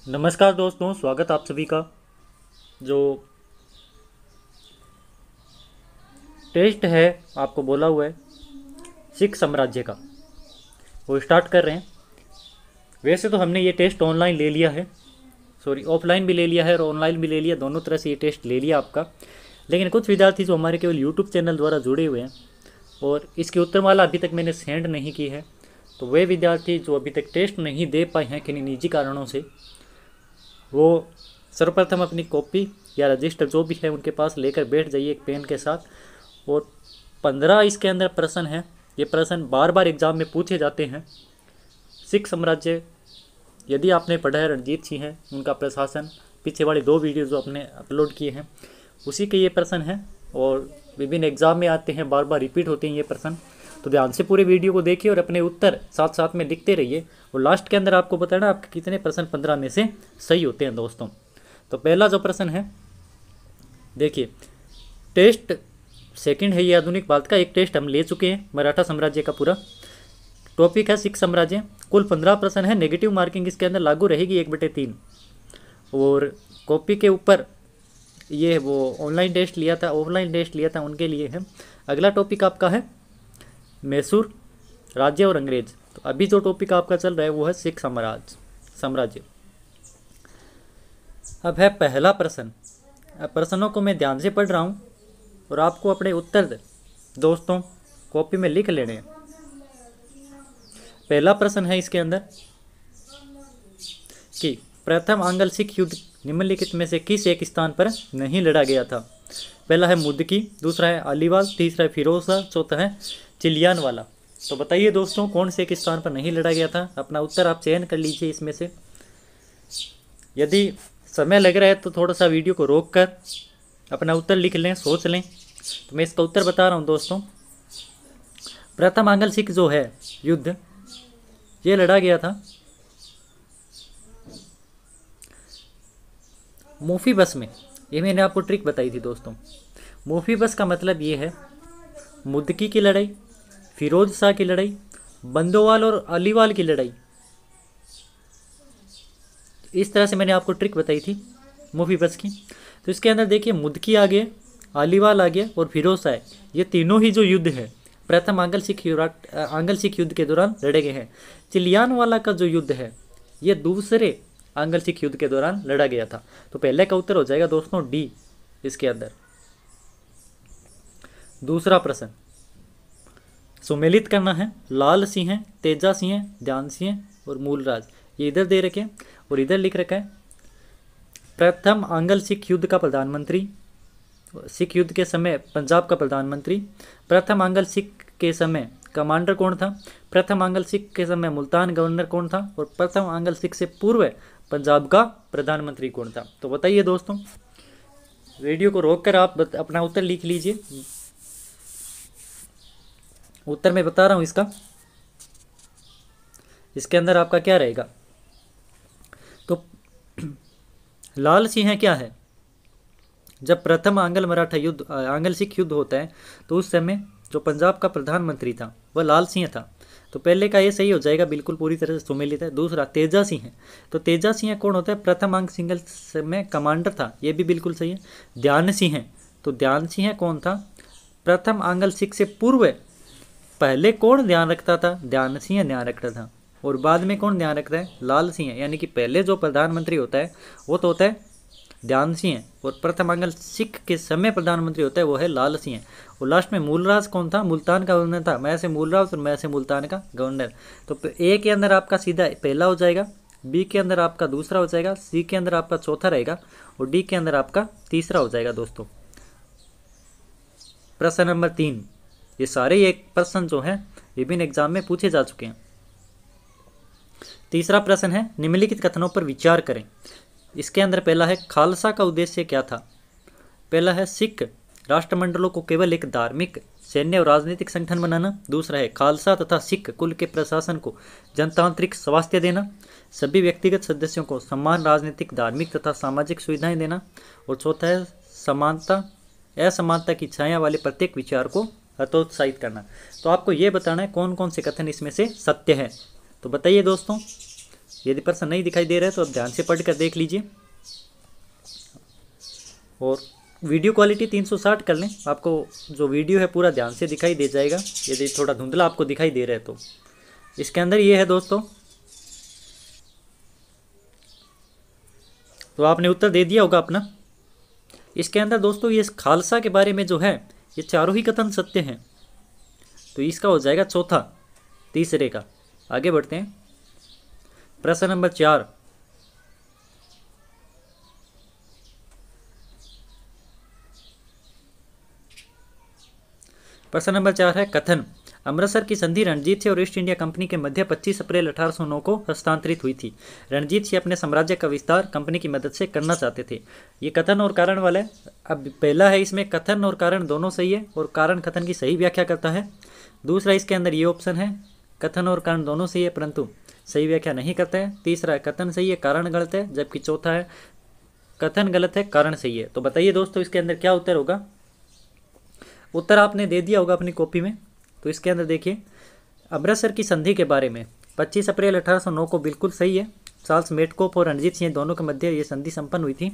नमस्कार दोस्तों, स्वागत आप सभी का। जो टेस्ट है आपको बोला हुआ है सिख साम्राज्य का, वो स्टार्ट कर रहे हैं। वैसे तो हमने ये टेस्ट ऑनलाइन ले लिया है, सॉरी ऑफलाइन भी ले लिया है और ऑनलाइन भी ले लिया, दोनों तरह से ये टेस्ट ले लिया आपका। लेकिन कुछ विद्यार्थी जो हमारे केवल यूट्यूब चैनल द्वारा जुड़े हुए हैं और इसकी उत्तरमाला अभी तक मैंने सेंड नहीं की है, तो वे विद्यार्थी जो अभी तक टेस्ट नहीं दे पाए हैं किन्हीं निजी कारणों से, वो सर्वप्रथम अपनी कॉपी या रजिस्टर जो भी है उनके पास लेकर बैठ जाइए एक पेन के साथ। और 15 इसके अंदर प्रश्न हैं। ये प्रश्न बार बार एग्जाम में पूछे जाते हैं। सिख साम्राज्य यदि आपने पढ़ा है, रणजीत सिंह हैं उनका प्रशासन, पीछे वाले 2 वीडियो जो आपने अपलोड किए हैं उसी के ये प्रश्न हैं और विभिन्न एग्जाम में आते हैं, बार बार रिपीट होते हैं ये प्रश्न। तो ध्यान से पूरे वीडियो को देखिए और अपने उत्तर साथ साथ में लिखते रहिए और लास्ट के अंदर आपको बताना आपके कितने प्रश्न 15 में से सही होते हैं दोस्तों। तो पहला जो प्रश्न है देखिए, टेस्ट सेकंड है ये आधुनिक भारत का। एक टेस्ट हम ले चुके हैं मराठा साम्राज्य का पूरा। टॉपिक है सिख साम्राज्य। कुल 15 प्रश्न है। नेगेटिव मार्किंग इसके अंदर लागू रहेगी 1/3। और कॉपी के ऊपर ये वो ऑनलाइन टेस्ट लिया था, ऑफलाइन टेस्ट लिया था उनके लिए है। अगला टॉपिक आपका है मैसूर राज्य और अंग्रेज। तो अभी जो टॉपिक आपका चल रहा है वो है सिख साम्राज्य। अब है पहला प्रश्न। अब प्रश्नों को मैं ध्यान से पढ़ रहा हूँ और आपको अपने उत्तर दोस्तों कॉपी में लिख लेने हैं। पहला प्रश्न है इसके अंदर कि प्रथम आंग्ल सिख युद्ध निम्नलिखित में से किस एक स्थान पर नहीं लड़ा गया था। पहला है मुद्दकी, दूसरा है अलीवाल, तीसरा है फिरोजशाह, चौथा है चिलियानवाला। तो बताइए दोस्तों कौन से एक स्थान पर नहीं लड़ा गया था। अपना उत्तर आप चयन कर लीजिए इसमें से। यदि समय लग रहा है तो थोड़ा सा वीडियो को रोक कर अपना उत्तर लिख लें, सोच लें। तो मैं इसका उत्तर बता रहा हूँ दोस्तों। प्रथम आंग्ल सिख जो है युद्ध ये लड़ा गया था मोफीबस में। ये मैंने आपको ट्रिक बताई थी दोस्तों। मोफीबस का मतलब ये है मुद्दकी की लड़ाई, फिरोज शाह की लड़ाई, बंदोवाल और अलीवाल की लड़ाई। इस तरह से मैंने आपको ट्रिक बताई थी मोफीबस की। तो इसके अंदर देखिए मुद्दकी आ गया, अलीवाल आ गया और फिरोज शाह, ये तीनों ही जो युद्ध है प्रथम आंग्ल सिख युद्ध के दौरान लड़े गए हैं। चिलियानवाला का जो युद्ध है ये दूसरे आंग्ल सिख युद्ध के दौरान लड़ा गया था। तो पहले का उत्तर हो जाएगा दोस्तों डी इसके अंदर। दूसरा प्रश्न सुमेलित करना है। लाल सिंह है, तेजा सिंह है, ध्यान सिंह है और मूलराज। ये इधर दे रखे हैं और इधर लिख रखा है प्रथम आंग्ल सिख युद्ध का प्रधानमंत्री, सिख युद्ध के समय पंजाब का प्रधानमंत्री। प्रथम आंग्ल सिख के समय कमांडर कौन था। प्रथम आंग्ल सिख के समय मुल्तान गवर्नर कौन था। और प्रथम आंग्ल सिख से पूर्व पंजाब का प्रधानमंत्री कौन था। तो बताइए दोस्तों, वीडियो को रोककर आप अपना उत्तर लिख लीजिए। उत्तर मैं बता रहा हूं इसका। इसके अंदर आपका क्या रहेगा। तो लाल सिंह क्या है, जब प्रथम आंग्ल सिख युद्ध होता है तो उस समय जो पंजाब का प्रधानमंत्री था वह लाल सिंह था। तो पहले का ये सही हो जाएगा, बिल्कुल पूरी तरह से सुमेलित है। दूसरा तेजा सिंह है, तो तेजा सिंह कौन होता है, प्रथम आंग्ल सिख में कमांडर था, ये भी बिल्कुल सही है। ध्यान सिंह है, तो ध्यान सिंह कौन था, प्रथम आंग्ल सिख से पूर्व पहले कौन ध्यान रखता था, ध्यान सिंह ध्यान रखता था और बाद में कौन ध्यान रखता है, लाल सिंह। यानी कि पहले जो प्रधानमंत्री होता है वो तो होता है ध्यान सिंह और प्रथम आंग्ल सिख के समय प्रधानमंत्री होता है वो है लाल सिंह। और लास्ट में मूलराज कौन था, मुल्तान का गवर्नर था। मैं से मूलराज और मैं से मुल्तान का गवर्नर। तो ए के अंदर आपका सीधा पहला हो जाएगा, बी के अंदर आपका दूसरा हो जाएगा, सी के अंदर आपका चौथा रहेगा और डी के अंदर आपका तीसरा हो जाएगा दोस्तों। प्रश्न नंबर 3। ये सारे एक प्रश्न जो है विभिन्न एग्जाम में पूछे जा चुके हैं। तीसरा प्रश्न है निम्नलिखित कथनों पर विचार करें। इसके अंदर पहला है खालसा का उद्देश्य क्या था। पहला है सिख राष्ट्रमंडलों को केवल एक धार्मिक, सैन्य और राजनीतिक संगठन बनाना। दूसरा है खालसा तथा सिख कुल के प्रशासन को जनतांत्रिक स्वास्थ्य देना। सभी व्यक्तिगत सदस्यों को समान राजनीतिक, धार्मिक तथा सामाजिक सुविधाएं देना। और चौथा है असमानता की छाया वाले प्रत्येक विचार को हतोत्साहित करना। तो आपको ये बताना है कौन कौन से कथन इसमें से सत्य है। तो बताइए दोस्तों, यदि प्रश्न नहीं दिखाई दे रहा है तो आप ध्यान से पढ़ कर देख लीजिए। और वीडियो क्वालिटी 360 कर लें, आपको जो वीडियो है पूरा ध्यान से दिखाई दे जाएगा। यदि थोड़ा धुंधला आपको दिखाई दे रहा है तो इसके अंदर ये है दोस्तों। तो आपने उत्तर दे दिया होगा अपना। इसके अंदर दोस्तों ये खालसा के बारे में जो है ये चारों ही कथन सत्य हैं, तो इसका हो जाएगा चौथा तीसरे का। आगे बढ़ते हैं। प्रश्न नंबर 4। प्रश्न नंबर 4 है कथन। अमृतसर की संधि रणजीत सिंह और ईस्ट इंडिया कंपनी के मध्य 25 अप्रैल 1809 को हस्तांतरित हुई थी। रणजीत सिंह अपने साम्राज्य का विस्तार कंपनी की मदद से करना चाहते थे। ये कथन और कारण वाला है। अब पहला है इसमें कथन और कारण दोनों सही है और कारण कथन की सही व्याख्या करता है। दूसरा इसके अंदर ये ऑप्शन है कथन और कारण दोनों सही है परंतु सही व्याख्या नहीं करता है। तीसरा है कथन सही है कारण गलत है, जबकि चौथा है कथन गलत है कारण सही है। तो बताइए दोस्तों इसके अंदर क्या उत्तर होगा। उत्तर आपने दे दिया होगा अपनी कॉपी में। तो इसके अंदर देखिए अमृतसर की संधि के बारे में 25 अप्रैल 1809 को बिल्कुल सही है। चार्ल्स मेटकॉफ और रणजीत सिंह दोनों के मध्य ये संधि संपन्न हुई थी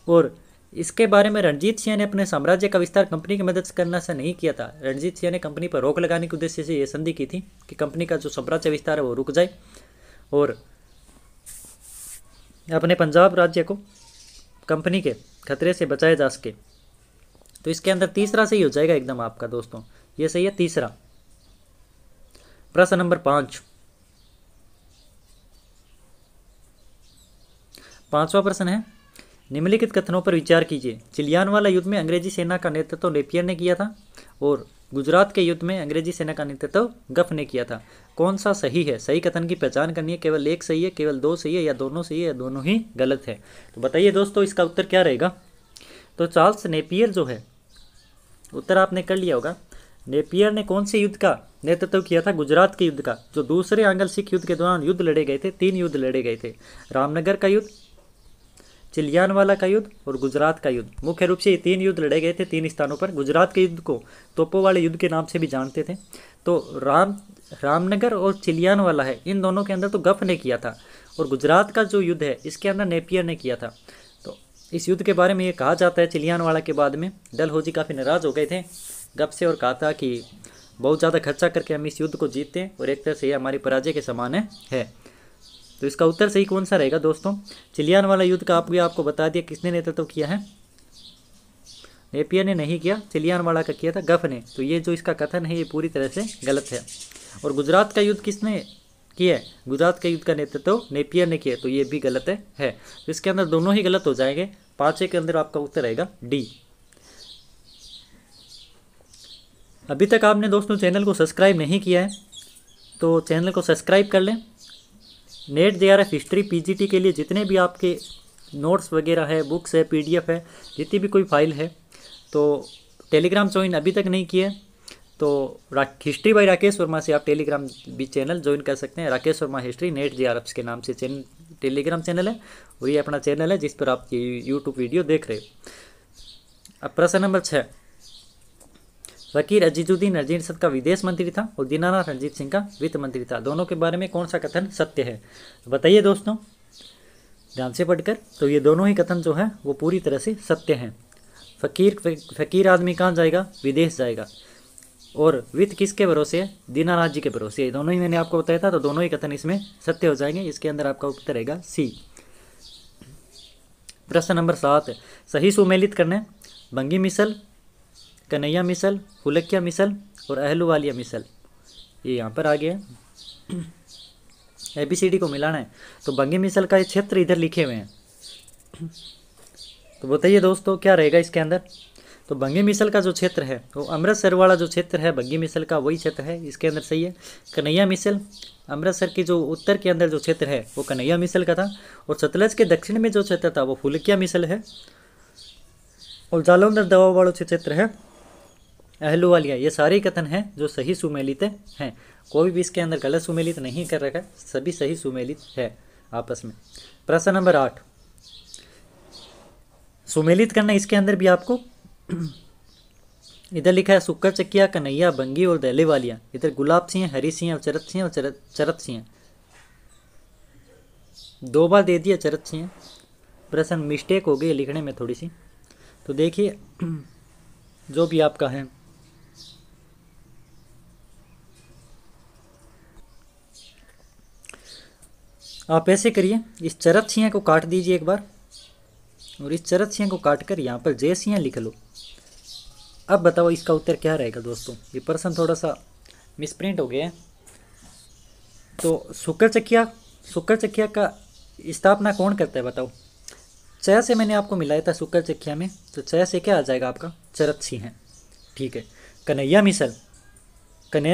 और इसके बारे में रणजीत सिंह ने अपने साम्राज्य का विस्तार कंपनी की मदद से करना से नहीं किया था। रणजीत सिंह ने कंपनी पर रोक लगाने के उद्देश्य से ये संधि की थी कि कंपनी का जो साम्राज्य विस्तार है वो रुक जाए और अपने पंजाब राज्य को कंपनी के खतरे से बचाया जा सके। तो इसके अंदर तीसरा सही हो जाएगा एकदम आपका दोस्तों, ये सही है तीसरा। प्रश्न नंबर 5। पांचवा प्रश्न है निम्नलिखित कथनों पर विचार कीजिए। चिलियानवाला युद्ध में अंग्रेजी सेना का नेतृत्व नेपियर ने किया था और गुजरात के युद्ध में अंग्रेजी सेना का नेतृत्व गफ ने किया था। कौन सा सही है। सही कथन की पहचान करनी है। केवल एक सही है, केवल दो सही है, या दोनों सही है, या दोनों ही गलत है। तो बताइए दोस्तों इसका उत्तर क्या रहेगा। तो चार्ल्स नेपियर जो है, उत्तर आपने कर लिया होगा। नेपियर ने कौन से युद्ध का नेतृत्व किया था। गुजरात के युद्ध का, जो दूसरे आंग्ल सिख युद्ध के दौरान युद्ध लड़े गए थे। 3 युद्ध लड़े गए थे, रामनगर का युद्ध, चिलियानवाला का युद्ध और गुजरात का युद्ध। मुख्य रूप से ये 3 युद्ध लड़े गए थे 3 स्थानों पर। गुजरात के युद्ध को तोपों वाले युद्ध के नाम से भी जानते थे। तो रामनगर और चिलियानवाला है, इन दोनों के अंदर तो गफ ने किया था और गुजरात का जो युद्ध है इसके अंदर नेपियर ने किया था। तो इस युद्ध के बारे में ये कहा जाता है चिलियानवाला के बाद में डलहौजी काफ़ी नाराज़ हो गए थे गप से और कहा था कि बहुत ज़्यादा खर्चा करके हम इस युद्ध को जीतते हैं और एक तरह से ये हमारी पराजय के समान है। तो इसका उत्तर सही कौन सा रहेगा दोस्तों। चिलियानवाला युद्ध का आपको बता दिया किसने नेतृत्व किया है। नेपियर ने नहीं किया, चिलियानवाला का किया था गफ ने। तो ये जो इसका कथन है ये पूरी तरह से गलत है। और गुजरात का युद्ध किसने किया है। गुजरात के युद्ध का नेतृत्व नेपियर ने किया, तो ये भी गलत है। तो इसके अंदर दोनों ही गलत हो जाएंगे। 5 के अंदर आपका उत्तर रहेगा डी। अभी तक आपने दोस्तों चैनल को सब्सक्राइब नहीं किया है तो चैनल को सब्सक्राइब कर लें। नेट जेआरएफ हिस्ट्री पीजीटी के लिए जितने भी आपके नोट्स वगैरह है, बुक्स है, पीडीएफ है, जितनी भी कोई फाइल है, तो टेलीग्राम ज्वाइन अभी तक नहीं किया है तो हिस्ट्री बाय राकेश वर्मा से आप टेलीग्राम भी चैनल ज्वाइन कर सकते हैं। Rakesh Verma history net JRF के नाम से टेलीग्राम चैनल है और ये अपना चैनल है जिस पर आप यूट्यूब वीडियो देख रहे हो। अब प्रश्न नंबर 6। फकीर अजीजुद्दीन रणजीत का विदेश मंत्री था और दीनानाथ रणजीत सिंह का वित्त मंत्री था। दोनों के बारे में कौन सा कथन सत्य है। तो बताइए दोस्तों ध्यान से पढ़कर। तो ये दोनों ही कथन जो है वो पूरी तरह से सत्य हैं। फकीर आदमी कहाँ जाएगा, विदेश जाएगा। और वित्त किसके भरोसे है, दीनानाथ जी के भरोसे है। दोनों ही मैंने आपको बताया था, तो दोनों ही कथन इसमें सत्य हो जाएंगे। इसके अंदर आपका उत्तर रहेगा सी। प्रश्न नंबर 7। सही सुमेलित करने बंगी मिसल, कन्हैया मिसल, फुलकिया मिसल और अहलूवालिया मिसल, ये यहाँ पर आ गया। ABCD को मिलाना है। तो बंगी मिसल का ये क्षेत्र इधर लिखे हुए हैं। तो बताइए दोस्तों क्या रहेगा इसके अंदर। तो बंगी मिसल का जो क्षेत्र है वो अमृतसर वाला जो क्षेत्र है बंगी मिसल का वही क्षेत्र है, इसके अंदर सही है। कन्हैया मिसल अमृतसर की जो उत्तर के अंदर जो क्षेत्र है वो कन्हैया मिसल का था और सतलज के दक्षिण में जो क्षेत्र था वो फुलकिया मिसल है और जालंधर दवा वाला क्षेत्र है अहलूवालिया। ये सारे कथन हैं जो सही सुमेलित हैं। कोई भी इसके अंदर गलत सुमेलित नहीं कर रखा है, सभी सही सुमेलित है आपस में। प्रश्न नंबर 8। सुमेलित करना इसके अंदर भी आपको इधर लिखा है सुक्कर चकिया, कन्हैया, बंगी और दहले वालिया। इधर गुलाब सिंह, हरी सिंह और चरत सिंह और चरत सिंह। 2 बार दे दिया चरत छिए, प्रश्न मिस्टेक हो गई लिखने में थोड़ी सी। तो देखिए जो भी आपका है आप ऐसे करिए, इस चरत छिए को काट दीजिए एक बार, और इस चरत छिए को काट कर यहाँ पर जय छिए लिख लो। अब बताओ इसका उत्तर क्या रहेगा दोस्तों। ये प्रश्न थोड़ा सा मिसप्रिंट हो गया है। तो शुक्र चकिया का स्थापना कौन करता है बताओ। च से मैंने आपको मिलाया था शुक्र चकिया में, तो च से क्या आ जाएगा आपका चरत छिए। ठीक है। कन्हैया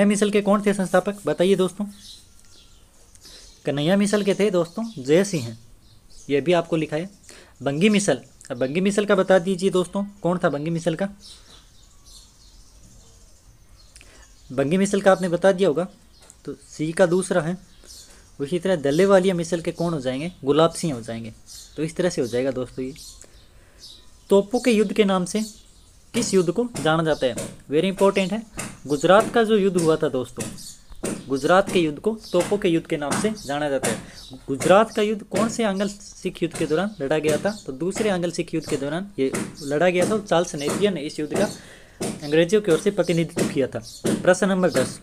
मिसल के कौन थे संस्थापक बताइए दोस्तों। कन्हैया मिसल के थे दोस्तों जय सिंह, ये भी आपको लिखा है। बंगी मिसल, अब बंगी मिसल का बता दीजिए दोस्तों कौन था बंगी मिसल का। बंगी मिसल का आपने बता दिया होगा, तो सी का दूसरा है। उसी तरह दल्ले वालिया मिसल के कौन हो जाएंगे, गुलाब सिंह हो जाएंगे। तो इस तरह से हो जाएगा दोस्तों। ये तोपों के युद्ध के नाम से किस युद्ध को जाना जाता है, वेरी इंपॉर्टेंट है। गुजरात का जो युद्ध हुआ था दोस्तों, गुजरात के युद्ध को तोपों के युद्ध के नाम से जाना जाता है। गुजरात का युद्ध कौन से आंग्ल सिख युद्ध के दौरान लड़ा गया था, तो दूसरे आंग्ल सिख युद्ध के दौरान ये लड़ा गया था। चार्ल्स नेपियर ने इस युद्ध का अंग्रेजों की ओर से प्रतिनिधित्व किया था। प्रश्न नंबर 10,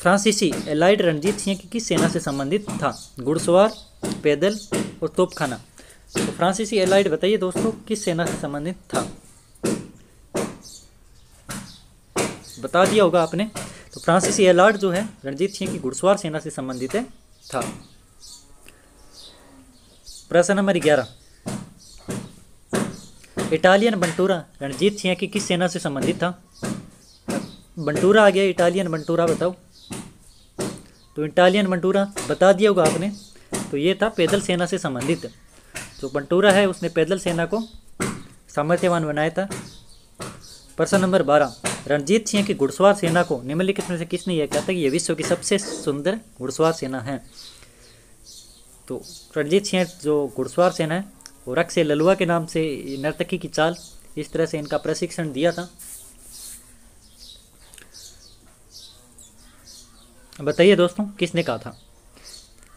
फ्रांसीसी एलाइड रणजीत सिंह की किस सेना से संबंधित था, घुड़सवार, पैदल और तोपखाना। तो फ्रांसीसी एलाइड बताइए दोस्तों किस सेना से संबंधित था, बता दिया होगा आपने। तो फ्रांसीसी एलाइड जो है रणजीत सिंह की घुड़सवार सेना से संबंधित है था। प्रश्न नंबर 11, इटालियन बंटूरा रणजीत सिंह की किस सेना से संबंधित था। बंटूरा आ गया, इटालियन बंटूरा बताओ। तो इटालियन बंटूरा बता दिया होगा आपने, तो ये था पैदल सेना से संबंधित। जो बंटूरा है उसने पैदल सेना को सामर्थ्यवान बनाया था। प्रश्न नंबर 12, रणजीत सिंह की घुड़सवार सेना को निम्नलिखित में से किसने यह कहा था कि यह विश्व की सबसे सुंदर घुड़सवार सेना है। तो रणजीत सिंह जो घुड़सवार सेना है वो रख से ललुआ के नाम से नर्तकी की चाल, इस तरह से इनका प्रशिक्षण दिया था। बताइए दोस्तों किसने कहा था।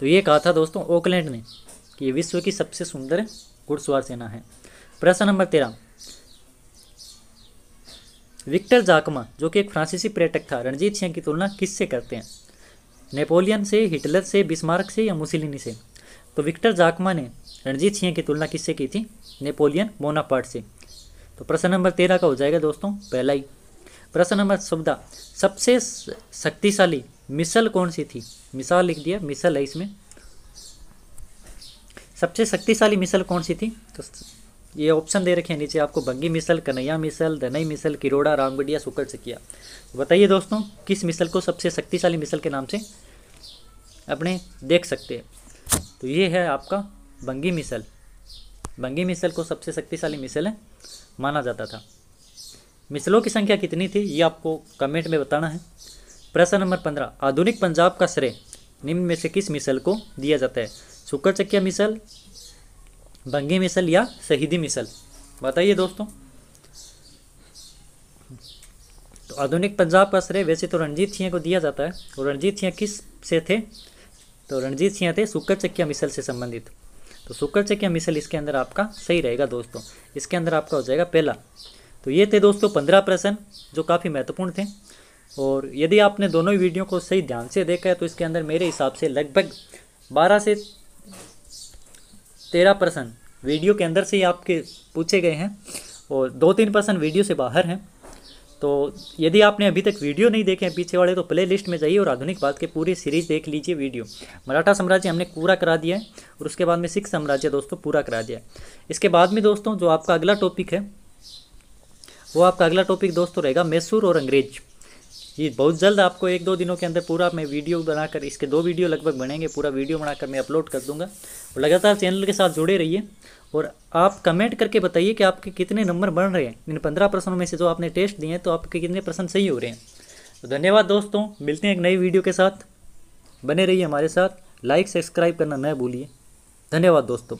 तो ये कहा था दोस्तों ऑकलैंड ने कि ये विश्व की सबसे सुंदर घुड़सवार सेना है। प्रश्न नंबर 13, विक्टर जाकमा जो कि एक फ्रांसीसी पर्यटक था रणजीत सिंह की तुलना किससे करते हैं, नेपोलियन से, हिटलर से, बिस्मार्क से या मुसोलिनी से। तो विक्टर जाकमा ने रणजीत सिंह की तुलना किससे की थी, नेपोलियन बोनापार्ट से। तो प्रश्न नंबर 13 का हो जाएगा दोस्तों पहला ही। प्रश्न नंबर 14, सबसे शक्तिशाली मिसल कौन सी थी, मिसाल लिख दिया, मिसल है इसमें। सबसे शक्तिशाली मिसल कौन सी थी, तो ये ऑप्शन दे रखे हैं नीचे आपको, बंगी मिसल, कन्हैया मिसल, दनई मिसल, किरोड़ा, रामगढ़िया, शुक्र चकिया। बताइए दोस्तों किस मिसल को सबसे शक्तिशाली मिसल के नाम से अपने देख सकते हैं। तो ये है आपका बंगी मिसल। बंगी मिसल को सबसे शक्तिशाली मिसल माना जाता था। मिसलों की संख्या कितनी थी ये आपको कमेंट में बताना है। प्रश्न नंबर 15, आधुनिक पंजाब का श्रेय निम्न में से किस मिसल को दिया जाता है, शुक्र चकिया मिसल, बंगी मिसल या शहीदी मिसल। बताइए दोस्तों। तो आधुनिक पंजाब का श्रेय वैसे तो रणजीत सिंह को दिया जाता है, और रणजीत सिंह किस से थे, तो रणजीत सिंह थे शुक्र चकिया मिसल से संबंधित। तो शुक्र चकिया मिसल इसके अंदर आपका सही रहेगा दोस्तों। इसके अंदर आपका हो जाएगा पहला। तो ये थे दोस्तों 15 प्रश्न जो काफ़ी महत्वपूर्ण थे, और यदि आपने दोनों ही वीडियो को सही ध्यान से देखा है तो इसके अंदर मेरे हिसाब से लगभग 12 से 13 प्रश्न वीडियो के अंदर से ही आपके पूछे गए हैं, और 2-3 प्रश्न वीडियो से बाहर हैं। तो यदि आपने अभी तक वीडियो नहीं देखे हैं पीछे वाले, तो प्ले लिस्ट में जाइए और आधुनिक भारत के पूरी सीरीज़ देख लीजिए वीडियो। मराठा साम्राज्य हमने पूरा करा दिया है, और उसके बाद में सिख साम्राज्य दोस्तों पूरा करा दिया है। इसके बाद में दोस्तों जो आपका अगला टॉपिक है, वो आपका अगला टॉपिक दोस्तों रहेगा मैसूर और अंग्रेज। ये बहुत जल्द आपको 1-2 दिनों के अंदर पूरा मैं वीडियो बनाकर, इसके 2 वीडियो लगभग बनेंगे, पूरा वीडियो बनाकर मैं अपलोड कर दूंगा। और लगातार चैनल के साथ जुड़े रहिए, और आप कमेंट करके बताइए कि आपके कितने नंबर बन रहे हैं इन 15 प्रश्नों में से जो आपने टेस्ट दिए हैं, तो आपके कितने प्रश्न सही हो रहे हैं। तो धन्यवाद दोस्तों, मिलते हैं एक नई वीडियो के साथ, बने रहिए हमारे साथ, लाइक सब्सक्राइब करना न भूलिए। धन्यवाद दोस्तों।